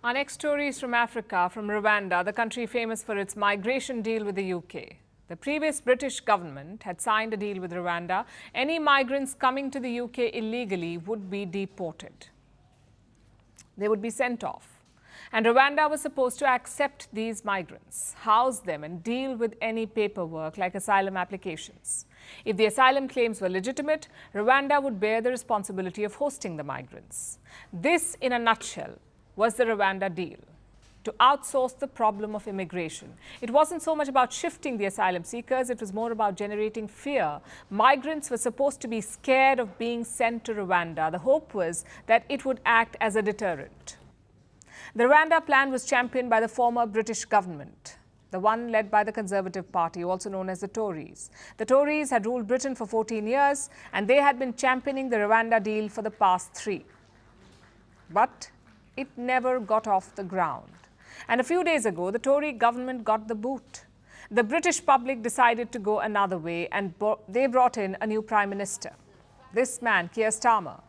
Our next story is from Africa, from Rwanda, the country famous for its migration deal with the UK. The previous British government had signed a deal with Rwanda. Any migrants coming to the UK illegally would be deported. They would be sent off. And Rwanda was supposed to accept these migrants, house them and deal with any paperwork like asylum applications. If the asylum claims were legitimate, Rwanda would bear the responsibility of hosting the migrants. This, in a nutshell, was the Rwanda deal: to outsource the problem of immigration. It wasn't so much about shifting the asylum seekers, it was more about generating fear. Migrants were supposed to be scared of being sent to Rwanda. The hope was that it would act as a deterrent. The Rwanda plan was championed by the former British government, the one led by the Conservative Party, also known as the Tories. The Tories had ruled Britain for 14 years, and they had been championing the Rwanda deal for the past 3. But it never got off the ground. And a few days ago, the Tory government got the boot. The British public decided to go another way, and they brought in a new Prime Minister, this man, Keir Starmer.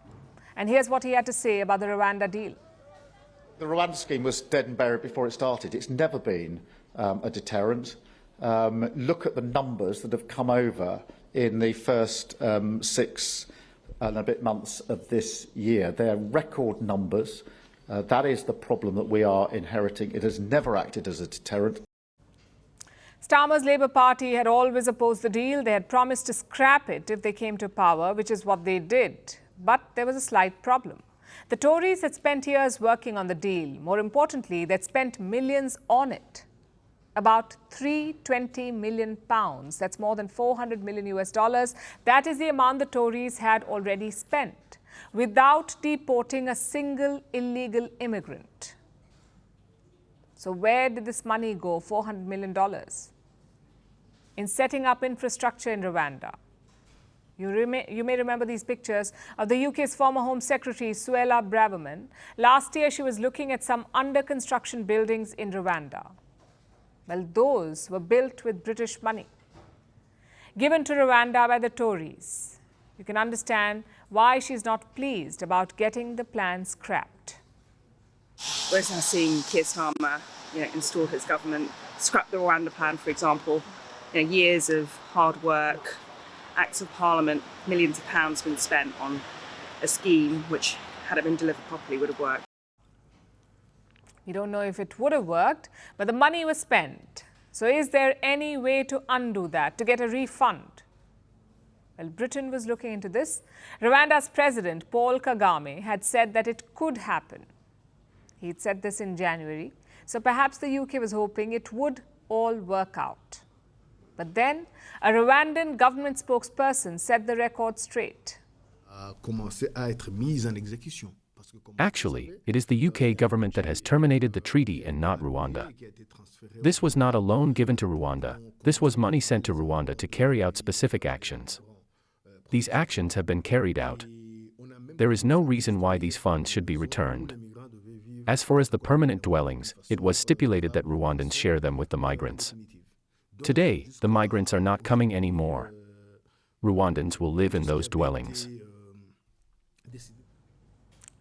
And here's what he had to say about the Rwanda deal. The Rwanda scheme was dead and buried before it started. It's never been a deterrent. Look at the numbers that have come over in the first 6 and a bit months of this year. They're record numbers. That is the problem that we are inheriting. It has never acted as a deterrent. Starmer's Labour Party had always opposed the deal. They had promised to scrap it if they came to power, which is what they did. But there was a slight problem. The Tories had spent years working on the deal. More importantly, they'd spent millions on it. About £320 million. That's more than $400 million US. That is the amount the Tories had already spent, without deporting a single illegal immigrant. So where did this money go, $400 million? In setting up infrastructure in Rwanda. You may remember these pictures of the UK's former Home Secretary, Suella Braverman. Last year, she was looking at some under-construction buildings in Rwanda. Well, those were built with British money, given to Rwanda by the Tories. You can understand why she's not pleased about getting the plan scrapped. We're now seeing Keir Starmer, install his government, scrap the Rwanda plan, for example. Years of hard work, Acts of Parliament, millions of pounds been spent on a scheme which, had it been delivered properly, would have worked. We don't know if it would have worked, but the money was spent. So is there any way to undo that, to get a refund? Well, Britain was looking into this. Rwanda's president, Paul Kagame, had said that it could happen. He'd said this in January. So perhaps the UK was hoping it would all work out. But then, a Rwandan government spokesperson set the record straight. Actually, it is the UK government that has terminated the treaty and not Rwanda. This was not a loan given to Rwanda. This was money sent to Rwanda to carry out specific actions. These actions have been carried out. There is no reason why these funds should be returned. As for the permanent dwellings, it was stipulated that Rwandans share them with the migrants. Today, the migrants are not coming anymore. Rwandans will live in those dwellings.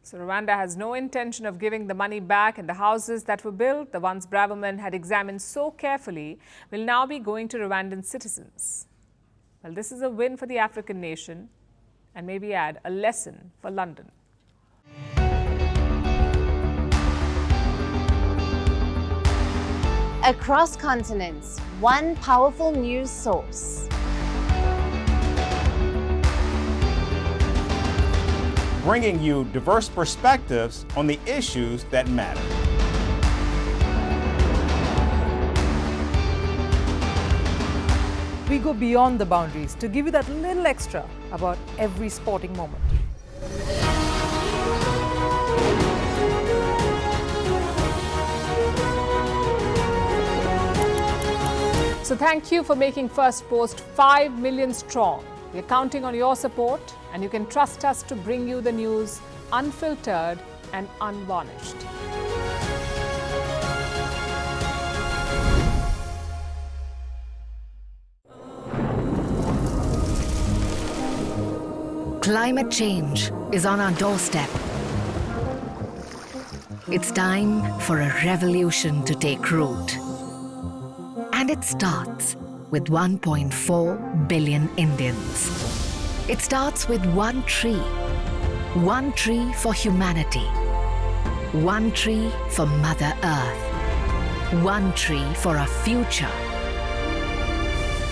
So Rwanda has no intention of giving the money back, and the houses that were built, the ones Braverman had examined so carefully, will now be going to Rwandan citizens. Well, this is a win for the African nation, and maybe add a lesson for London. Across continents, one powerful news source. Bringing you diverse perspectives on the issues that matter. We go beyond the boundaries to give you that little extra about every sporting moment. So thank you for making Firstpost 5 million strong. We're counting on your support, and you can trust us to bring you the news unfiltered and unvarnished. Climate change is on our doorstep. It's time for a revolution to take root. And it starts with 1.4 billion Indians. It starts with one tree for humanity, one tree for Mother Earth, one tree for our future.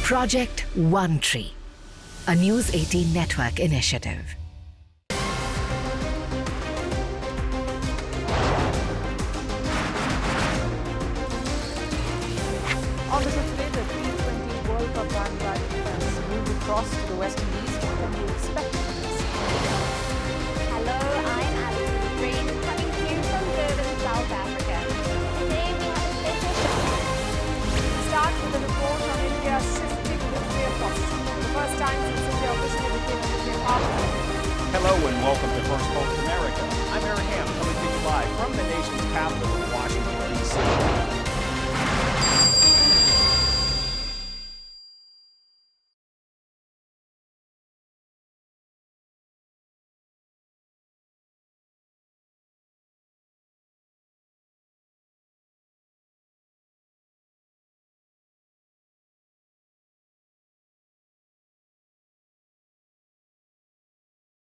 Project One Tree, a News 18 network initiative. On the show today, the T20 World Cup bandwagon has moved across to the West Indies. What can we expect from this? Hello, I'm Alison Green, coming to you from Durban, South Africa. Today we have a special show. Start with a report on India's shifting nuclear posture. The first time since India officially became a nuclear power. Hello and welcome to Firstpost